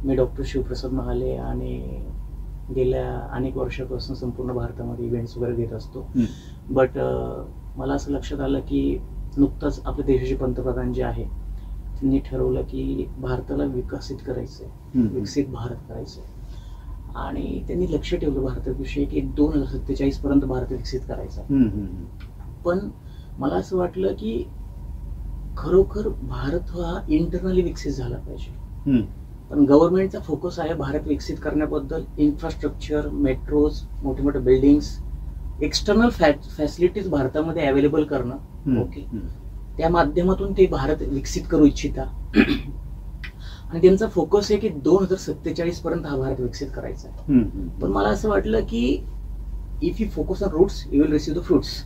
मी doctor Shivprasad Mahale आणि गेल्या अनेक वर्षापासून संपूर्ण भारतामध्ये इव्हेंट्स वगैरे देत असतो. बट मला असं लक्षात आलं की नुकताच आपल्या देशाचे पंतप्रधान जे आहे त्यांनी ठरवलं की भारताला विकसित करायचंय, विकसित भारत करायचंय. आणि त्यांनी लक्ष ठेवलं भारताविषयी की 2047 पर्यंत भारत विकसित करायचा. पण मला असं वाटलं की खरोखर भारत हा इंटरनली विकसित झाला पाहिजे. पण गव्हर्नमेंटचा फोकस आहे भारत विकसित करण्याबद्दल इन्फ्रास्ट्रक्चर, मेट्रोज, मोठे मोठे बिल्डिंग्स, एक्सटर्नल फॅसिलिटीज भारतामध्ये अवेलेबल करणं. ओके, त्या माध्यमातून ते भारत विकसित करू इच्छिता. आणि त्यांचा फोकस आहे की 2047 पर्यंत हा भारत विकसित करायचा आहे. पण मला असं वाटलं की if you focus on roots you will receive the fruits.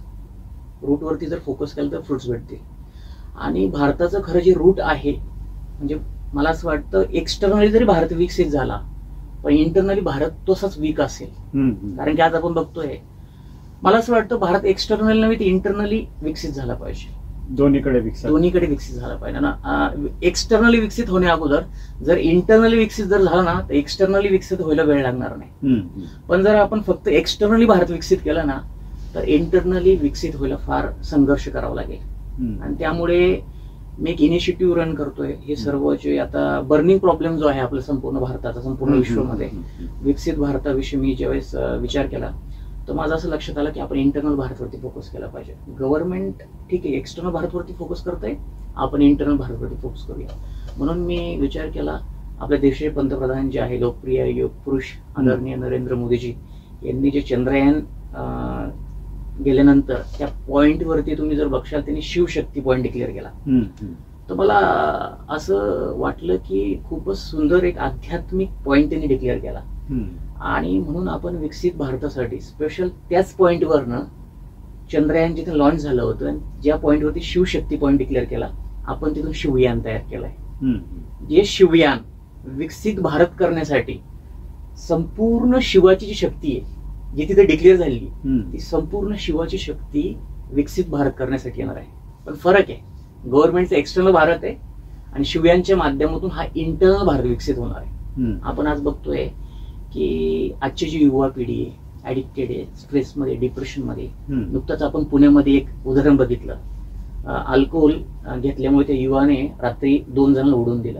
रूटवरती जर फोकस केलं तर फ्रुट्स भेटतील. आणि भारताचं खरं जे रूट आहे, म्हणजे मला असं वाटतं एक्सटर्नली जरी भारत विकसित झाला पण इंटरनली भारत तसाच वीक असेल. कारण की आज आपण बघतोय, मला असं वाटतं भारत एक्सटर्नली नव्हे तर इंटरनली विकसित झाला पाहिजे. दोन्हीकडे विकसित झाला पाहिजे ना. एक्सटर्नली विकसित होण्या अगोदर जर इंटरनली विकसित जर झाला ना तर एक्सटर्नली विकसित व्हायला वेळ लागणार नाही. पण जर आपण फक्त एक्सटर्नली भारत विकसित केला ना तर इंटरनली विकसित व्हायला फार संघर्ष करावा लागेल. आणि त्यामुळे मी एक इनिशिएटिव्ह रन करतोय. हे सर्व जे आता बर्निंग प्रॉब्लेम जो आहे आपल्या संपूर्ण भारताचा, संपूर्ण विश्वामध्ये, विकसित भारताविषयी मी ज्यावेळेस विचार केला तर माझं असं लक्षात आलं की आपण इंटरनल भारतवरती फोकस केला पाहिजे. गव्हर्नमेंट ठीक आहे एक्सटर्नल भारतवरती फोकस करतंय, आपण इंटरनल भारतवरती फोकस करूया. म्हणून मी विचार केला, आपल्या देशाचे पंतप्रधान जे आहे लोकप्रिय युग पुरुष आदरणीय नरेंद्र मोदीजी यांनी जे चंद्रयान गेल्यानंतर त्या पॉइंट वरती तुम्ही जर बघशाल त्यांनी शिवशक्ती पॉइंट डिक्लेअर केला. तर मला असं वाटलं की खूपच सुंदर एक आध्यात्मिक पॉइंट त्यांनी डिक्लेअर केला. आणि म्हणून आपण विकसित भारतासाठी स्पेशल त्याच पॉइंटवरनं चंद्रयान जिथे लॉन्च झालं होतं, ज्या पॉइंटवरती शिवशक्ती पॉइंट डिक्लेअर केला, आपण तिथून शिवयान तयार केलंय. जे शिवयान विकसित भारत करण्यासाठी संपूर्ण शिवाची जी शक्ती आहे जी तिथे डिक्लेअर झालेली, ती संपूर्ण शिवाची शक्ती विकसित भारत करण्यासाठी येणार आहे. पण फरक आहे, गव्हर्नमेंटचा एक्सटर्नल भारत आहे आणि शिवयानच्या माध्यमातून हा इंटरनल भारत विकसित होणार आहे. आपण आज बघतोय की आजची जी युवा पिढी आहे ऍडिक्टेड आहे, स्ट्रेसमध्ये, डिप्रेशनमध्ये. नुकतंच आपण पुण्यामध्ये एक उदाहरण बघितलं, अल्कोहोल घेतल्यामुळे त्या युवाने रात्री 2 जणांना उडवून दिलं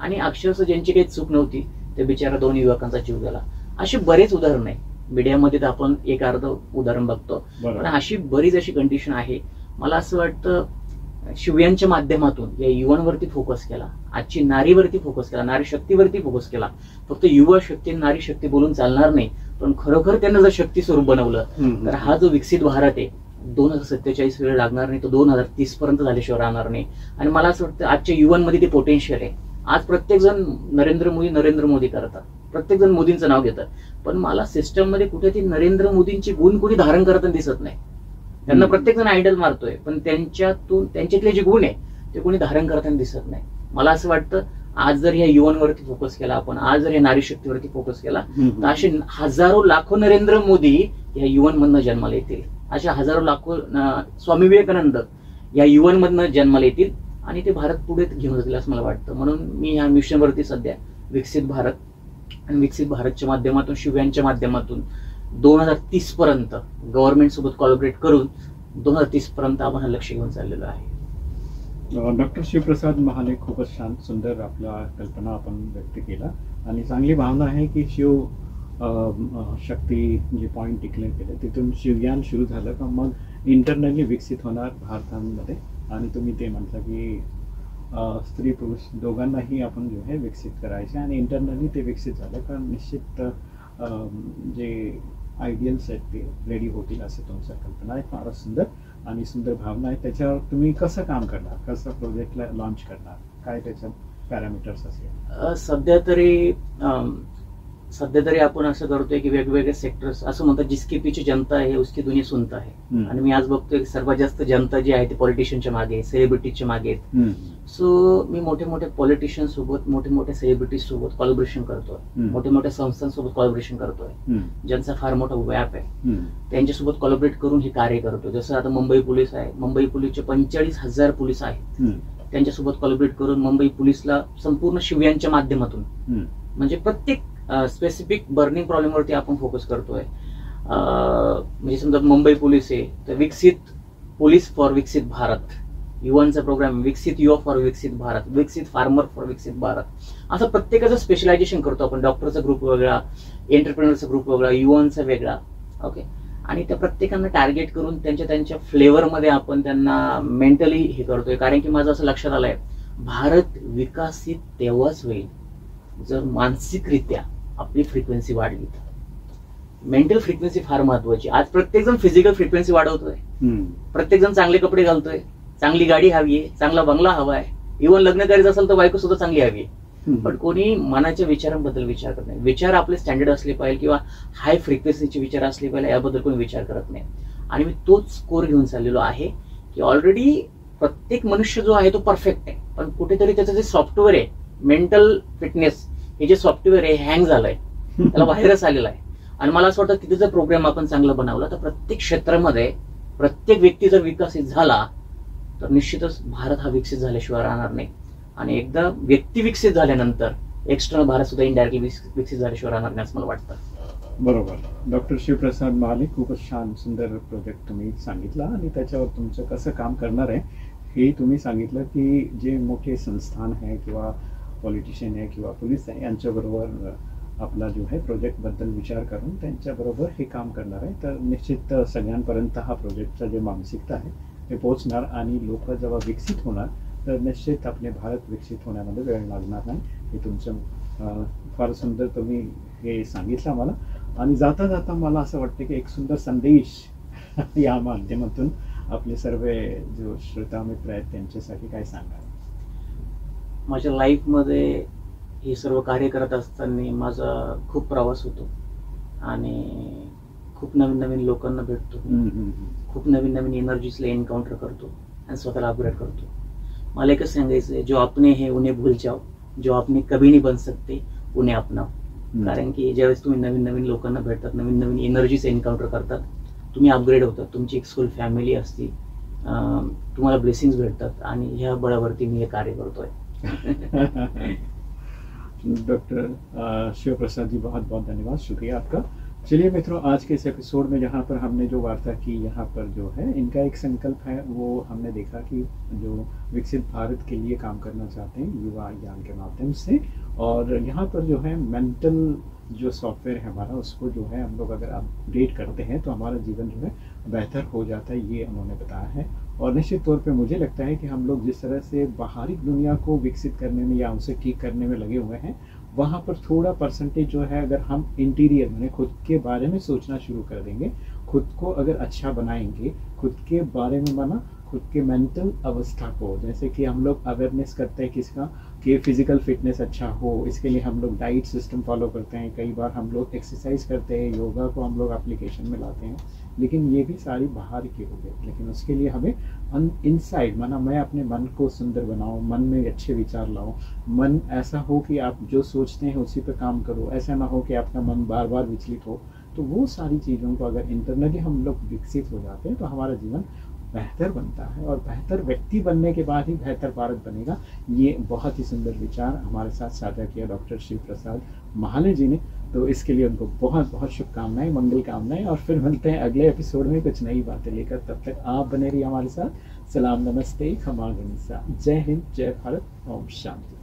आणि अक्षरशः ज्यांची काही चूक नव्हती ते बिचारा 2 युवकांचा जीव गेला. असे बरेच उदाहरण आहे मीडियामध्ये, तर आपण एक अर्ध उदाहरण बघतो. पण अशी बरीच अशी कंडिशन आहे. मला असं वाटतं शिवयानच्या माध्यमातून या युवांवरती फोकस केला, आजची नारीवरती फोकस केला, नारी शक्तीवरती फोकस केला. फक्त युवा शक्ती, नारी शक्ती बोलून चालणार नाही, पण खरोखर त्यांना जर शक्ती स्वरूप बनवलं तर हा जो विकसित भारत आहे 2047 वेळ लागणार नाही, तो 2030 पर्यंत झाल्याशिवाय राहणार नाही. आणि मला असं वाटतं आजच्या युवांमध्ये ते पोटेन्शियल आहे. आज प्रत्येक जण नरेंद्र मोदी करतात, प्रत्येक जण मोदींचं नाव घेतात, पण मला सिस्टम मध्ये कुठे ती नरेंद्र मोदींची गुण कुठे धारण करताना दिसत नाही. त्यांना प्रत्येक जण आयडल मारतोय, पण त्यांच्यातले जे गुण आहे ते कोणी धारण करताना दिसत नाही. मला असं वाटतं आज जर ह्या युवांवरती फोकस केला आपण, आज जर या नारी शक्तीवरती फोकस केला तर असे हजारो लाखो नरेंद्र मोदी या युवांमधनं जन्माला येतील. अशा हजारो लाखो स्वामी विवेकानंद या युवांमधनं जन्माला येतील आणि ते भारत पुढे घेऊन जातील असं मला वाटतं. म्हणून मी ह्या मिशनवरती सध्या विकसित भारत आणि विकसित भारतच्या माध्यमातून, शिवयानच्या माध्यमातून 2030 पर्यंत गव्हर्नमेंट सोबत कोलॅबोरेट करून 2030 पर्यंत आपण हा लक्ष घेऊन चाललेलो आहे. डॉक्टर शिवप्रसाद महाले, खूपच छान सुंदर आपल्या कल्पना आपण व्यक्त केला आणि चांगली भावना आहे की शिव शक्ती जे पॉइंट डिक्लेअर केले तिथून शिवयान सुरू झालं का मग इंटरनली विकसित होणार भारतामध्ये. आणि तुम्ही ते म्हटलं की स्त्री पुरुष दोघांनाही आपण जो आहे विकसित करायचे आणि इंटरनली ते विकसित झालं का निश्चित जे आयडियल्स आहेत ते रेडी होतील असं तुमचं कल्पना आहे. फारच सुंदर आणि सुंदर भावना आहे. त्याच्यावर तुम्ही कसं काम करणार, कसं प्रोजेक्टला लॉन्च करणार, काय त्याचं पॅरामीटर्स असेल? सध्या तरी आपण असं करतोय की वेगवेगळे सेक्टर्स, असं म्हणतात जिसके पीछे जनता आहे उसकी दुनिया सुनता आहे. आणि मी आज बघतोय की सर्वात जास्त जनता जी आहे ती पॉलिटिशियनच्या मागे, सेलिब्रिटीजच्या मागे आहेत. सो मी मोठे मोठे पॉलिटिशियन सोबत, मोठे मोठे सेलिब्रिटीज सोबत कोलॅबोरेशन करतोय, मोठे मोठ्या संस्थांसोबत कोलॅबोरेशन करतोय, ज्यांचा फार मोठा व्याप आहे त्यांच्यासोबत कोलॅबोरेट करून हे कार्य करतोय. जसं आता मुंबई पोलीस आहे, मुंबई पोलीसचे 45,000 पोलीस आहेत, त्यांच्यासोबत कोलॅबोरेट करून मुंबई पोलीसला संपूर्ण शिवयानच्या माध्यमातून म्हणजे प्रत्येक स्पेसिफिक बर्निंग प्रॉब्लेमवरती आपण फोकस करतोय. म्हणजे समजा मुंबई पोलीस आहे तर विकसित पोलीस फॉर विकसित भारत, युवांचा प्रोग्राम विकसित युवा फॉर विकसित भारत, विकसित फार्मर फॉर विकसित भारत, असं प्रत्येकाचं स्पेशलायझेशन करतो आपण. डॉक्टरचा ग्रुप वेगळा, एंटरप्रेनरचा ग्रुप वेगळा, युवांचा वेगळा. ओके. आणि त्या प्रत्येकांना टार्गेट करून त्यांच्या फ्लेवरमध्ये आपण त्यांना मेंटली हे करतोय. कारण की माझं असं लक्षात आलंय, भारत विकसित तेव्हाच होईल जर मानसिकरित्या आपली फ्रिक्वेन्सी वाढली. मेंटल फ्रिक्वेन्सी फार महत्वाची. आज प्रत्येक जण फिजिकल फ्रिक्वेन्सी वाढवतोय, प्रत्येक जण चांगले कपडे घालतोय, चांगली गाडी हवी आहे, चांगला बंगला हवा आहे, इव्हन लग्न करायचं असेल तर बायको सुद्धा चांगली हवी आहे. पण कोणी मनाच्या विचारांबद्दल विचार करत नाही. विचार आपले स्टँडर्ड असले पाहिजे किंवा हाय फ्रिक्वेन्सीचे विचार असले पाहिजे, याबद्दल कोणी विचार करत नाही. आणि मी तोच स्कोर घेऊन चाललेलो आहे की ऑलरेडी प्रत्येक मनुष्य जो आहे तो परफेक्ट आहे, पण कुठेतरी त्याचं जे सॉफ्टवेअर आहे, मेंटल फिटनेस हे जे सॉफ्टवेअर आहे, हँग झालंय, त्याला व्हायरस आलेला आहे. आणि मला असं वाटतं तिथे जर प्रोग्राम आपण चांगला बनवला तर प्रत्येक क्षेत्रामध्ये प्रत्येक व्यक्ती जर विकसित झाला तर निश्चितच भारत हा विकसित झाल्याशिवाय राहणार नाही. आणि एकदा व्यक्ती विकसित झाल्यानंतर एक्सटर्नल भारत सुद्धा इनडायरेक्टली विकसित झाल्याशिवाय राहणार नाही असं मला वाटतं. बरोबर. डॉक्टर शिवप्रसाद महाले, खूपच छान सुंदर प्रोजेक्ट तुम्ही सांगितला आणि त्याच्यावर तुमचं कसं काम करणार आहे हे तुम्ही सांगितलं की जे मोठे संस्थान आहे किंवा पॉलिटिशियन आहे किंवा पोलीस आहे यांच्याबरोबर आपला जो आहे प्रोजेक्टबद्दल विचार करून त्यांच्याबरोबर हे काम करणार आहे. तर निश्चित सगळ्यांपर्यंत हा प्रोजेक्टचा जे मानसिकता आहे ते पोहोचणार आणि लोक जेव्हा विकसित होणार तर निश्चित आपले भारत विकसित होण्यामध्ये वेळ लागणार नाही. हे तुमचं फार सुंदर तुम्ही हे सांगितलं मला. आणि जाता जाता मला असं वाटतं की एक सुंदर संदेश या माध्यमातून आपले सर्व जो श्रोता मित्र आहेत त्यांच्यासाठी काय सांगाल? माझ्या लाईफमध्ये हे सर्व कार्य करत असताना माझा खूप प्रवास होतो आणि खूप नवीन नवीन लोकांना भेटतो, खूप नवीन नवीन एनर्जीजला एन्काउंटर करतो आणि स्वतःला अपग्रेड करतो. मला एकच सांगायचं आहे, जो आपने है उन्हें भूल जाओ, जो आपने कभी नहीं बन सकते उन्हें अपनाओ. कारण की ज्यावेळेस तुम्ही नवीन नवीन लोकांना भेटतात, नवीन नवीन एनर्जीज एन्काउंटर करतात, तुम्ही अपग्रेड होतात, तुमची एक फुल फॅमिली असते, तुम्हाला ब्लेसिंग्स भेटतात आणि ह्या बळावरती मी हे कार्य करतोय. डॉक्टर शिव प्रसाद जी, बहुत बहुत धन्यवाद, शुक्रिया आपका. चलिए मित्रों, आज के इस एपिसोड में जहाँ पर हमने जो वार्ता की, यहाँ पर जो है इनका एक संकल्प है, वो हमने देखा कि जो विकसित भारत के लिए काम करना चाहते हैं युवा ज्ञान के माध्यम से, और यहाँ पर जो है मेंटल जो सॉफ्टवेयर है हमारा, उसको जो है हम लोग अगर अपडेट करते हैं तो हमारा जीवन जो है बेहतर हो जाता है, ये उन्होंने बताया है. और निश्चित तौर पे मुझे लगता है कि हम लोग जिस तरह से बाहरी दुनिया को विकसित करने में या उसे ठीक करने में लगे हुए हैं, वहाँ पर थोड़ा परसेंटेज जो है अगर हम इंटीरियर में खुद के बारे में सोचना शुरू कर देंगे, खुद को अगर अच्छा बनाएंगे, खुद के बारे में माना खुद के मेंटल अवस्था को, जैसे कि हम लोग अवेयरनेस करते हैं किसका कि फिजिकल फिटनेस अच्छा हो, इसके लिए हम लोग डाइट सिस्टम फॉलो करते हैं, कई बार हम लोग एक्सरसाइज करते हैं, योगा को हम लोग एप्लीकेशन में लाते हैं, लेकिन ये भी सारी बाहर की हो गई. लेकिन उसके लिए हमें इनसाइड माना मैं अपने मन को सुंदर बनाऊं, मन में अच्छे विचार लाऊं, मन ऐसा हो कि आप जो सोचते हैं उसी पे काम करो, ऐसा ना हो कि आपका मन बार बार विचलित हो. तो वो सारी चीज़ों को अगर इंटरनली हम लोग विकसित हो जाते हैं तो हमारा जीवन बेहतर बनता है, और बेहतर व्यक्ति बनने के बाद ही बेहतर भारत बनेगा. ये बहुत ही सुंदर विचार हमारे साथ साझा किया डॉक्टर शिव प्रसाद महाले जी ने. तो इसके लिए उनको बहुत बहुत शुभकामनाएं, मंगल कामनाएं, और फिर मिलते हैं अगले एपिसोड में कुछ नई बातें लेकर. तब तक आप बने रहिए हमारे साथ. सलाम, नमस्ते, खमा गनीसा, जय हिंद, जय भारत, ओम शांति.